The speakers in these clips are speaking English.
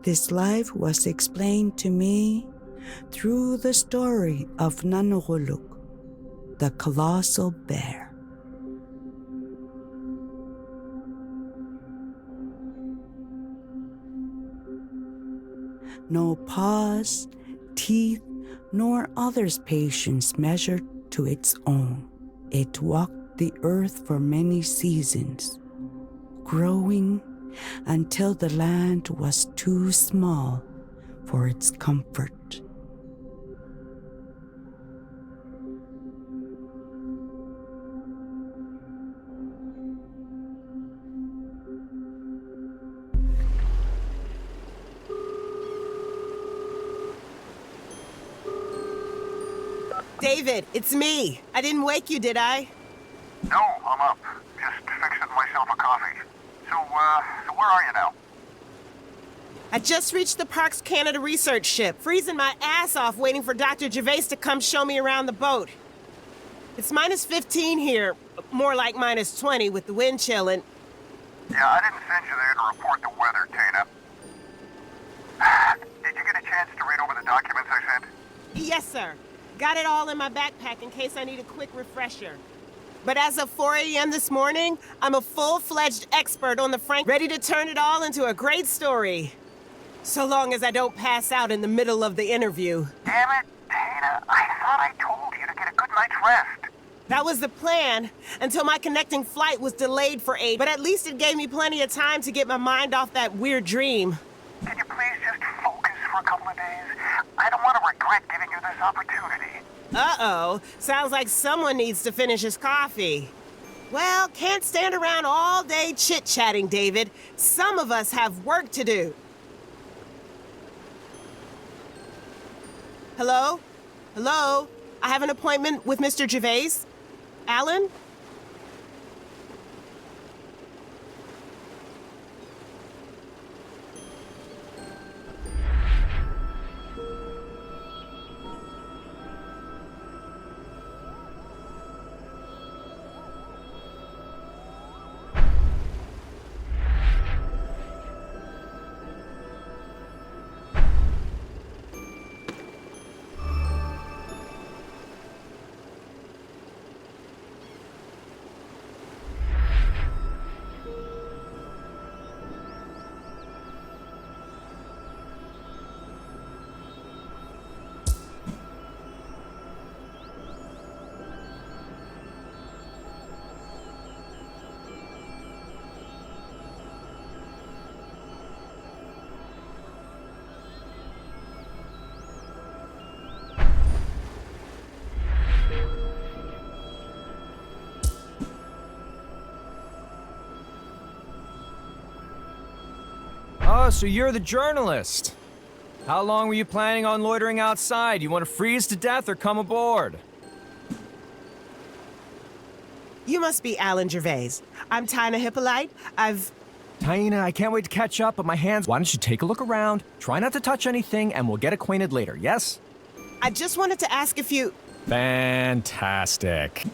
This life was explained to me through the story of Nanoguluk, the colossal bear. No paws, teeth, nor others' patience measured to its own. It walked the earth for many seasons, growing until the land was too small for its comfort. David, it's me. I didn't wake you, did I? No, I'm up. Just fixing myself a coffee. So where are you now? I just reached the Parks Canada research ship, freezing my ass off waiting for Dr. Gervais to come show me around the boat. It's minus 15 here, more like minus 20 with the wind chill and... Yeah, I didn't send you there to report the weather, Tana. Did you get a chance to read over the documents I sent? Yes, sir. Got it all in my backpack in case I need a quick refresher. But as of 4 a.m. this morning, I'm a full-fledged expert on the Frank, ready to turn it all into a great story. So long as I don't pass out in the middle of the interview. Damn it, Tana. I thought I told you to get a good night's rest. That was the plan, until my connecting flight was delayed for 8, but at least it gave me plenty of time to get my mind off that weird dream. Can you please just focus for a couple of days? I don't want to regret giving you this opportunity. Uh-oh. Sounds like someone needs to finish his coffee. Well, can't stand around all day chit-chatting, David. Some of us have work to do. Hello? Hello? I have an appointment with Mr. Gervais. Alan? Oh, so you're the journalist. How long were you planning on loitering outside? You want to freeze to death or come aboard? You must be Alan Gervais. I'm Tina Hippolyte. Taina, I can't wait to catch up, but my hands... Why don't you take a look around, try not to touch anything, and we'll get acquainted later, yes? I just wanted to ask if you... Fantastic.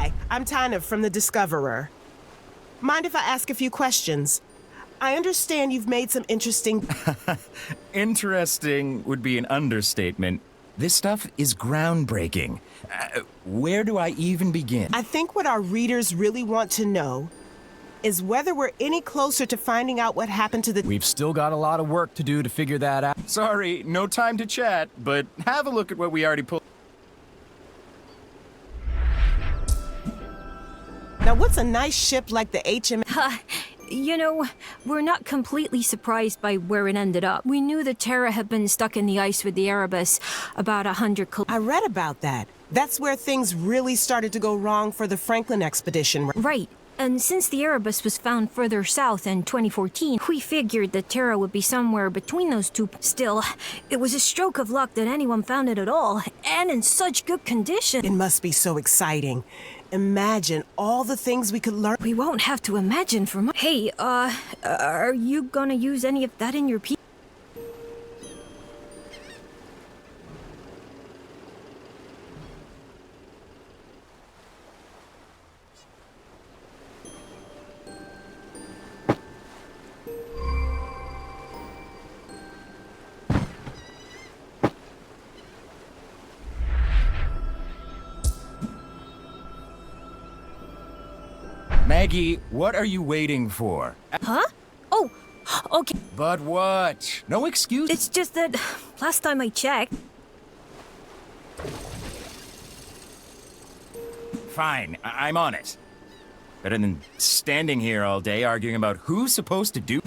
Hi, I'm Tanev from The Discoverer. Mind if I ask a few questions? I understand you've made some interesting... Interesting would be an understatement. This stuff is groundbreaking. Where do I even begin? I think what our readers really want to know is whether we're any closer to finding out what happened to the... We've still got a lot of work to do to figure that out. Sorry, no time to chat, but have a look at what we already pulled. Now, what's a nice ship like the HM... You know, we're not completely surprised by where it ended up. We knew the Terra had been stuck in the ice with the Erebus about 100 I read about that. That's where things really started to go wrong for the Franklin expedition. Right. And since the Erebus was found further south in 2014, we figured the Terra would be somewhere between those two. Still, it was a stroke of luck that anyone found it at all, and in such good condition. It must be so exciting. Imagine all the things we could learn. We won't have to imagine for much. Hey, are you gonna use any of that in your piece? Maggie, what are you waiting for? Huh? Oh, okay. But what? No excuse? It's just that last time I checked... Fine, I'm on it. Better than standing here all day arguing about who's supposed to do...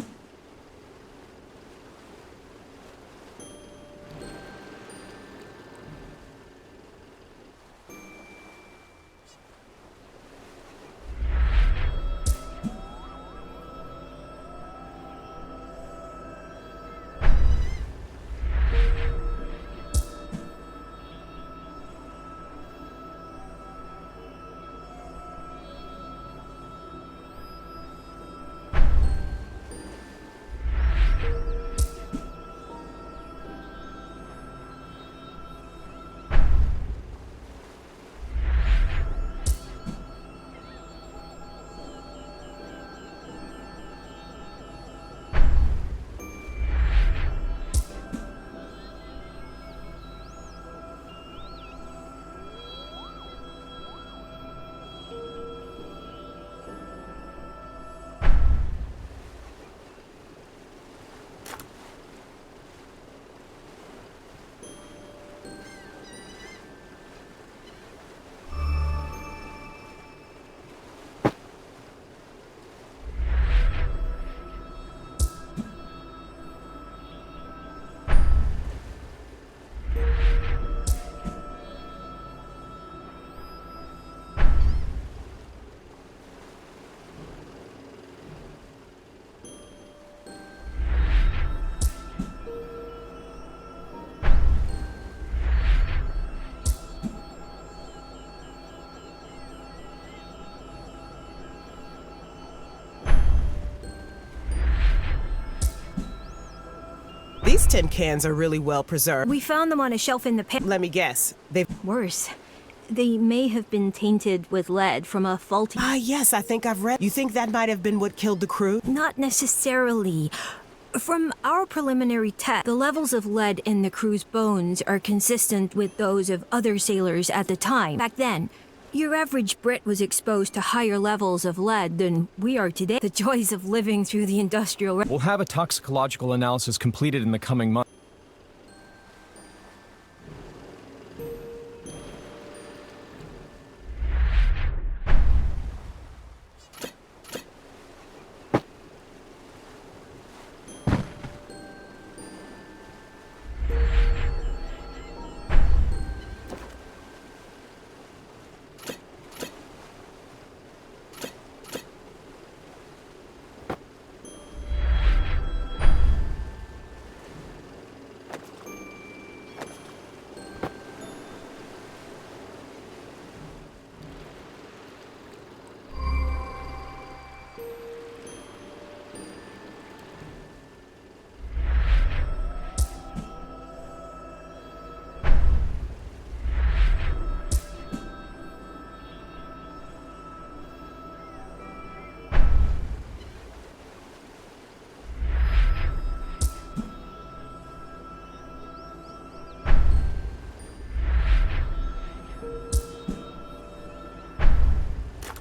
These tin cans are really well preserved. We found them on a shelf in the pit. Let me guess. They've... Worse. They may have been tainted with lead from a faulty... yes, I think I've read. You think that might have been what killed the crew? Not necessarily. From our preliminary test, the levels of lead in the crew's bones are consistent with those of other sailors at the time. Back then, your average Brit was exposed to higher levels of lead than we are today. The joys of living through the industrial... We'll have a toxicological analysis completed in the coming months.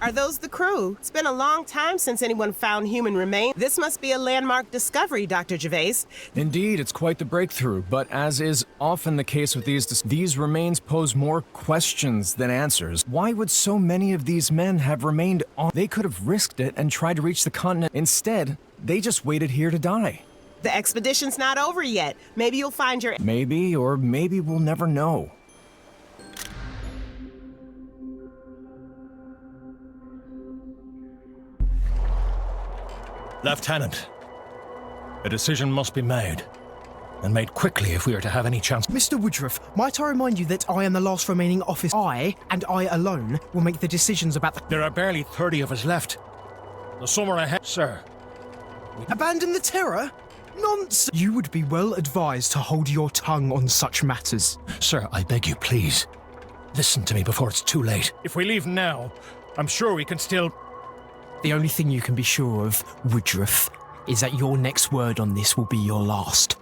Are those the crew? It's been a long time since anyone found human remains. This must be a landmark discovery, Dr. Gervais. Indeed, it's quite the breakthrough, but as is often the case with these remains pose more questions than answers. Why would so many of these men have remained on? They could have risked it and tried to reach the continent. Instead, they just waited here to die. The expedition's not over yet. Maybe you'll find your... Maybe, or maybe we'll never know. Lieutenant, a decision must be made, and made quickly if we are to have any chance. Mr. Woodruff, might I remind you that I am the last remaining officer. I, and I alone, will make the decisions about the... There are barely 30 of us left. The summer ahead, sir. Abandon the terror? Nonsense! You would be well advised to hold your tongue on such matters. Sir, I beg you, please. Listen to me before it's too late. If we leave now, I'm sure we can still... The only thing you can be sure of, Woodruff, is that your next word on this will be your last.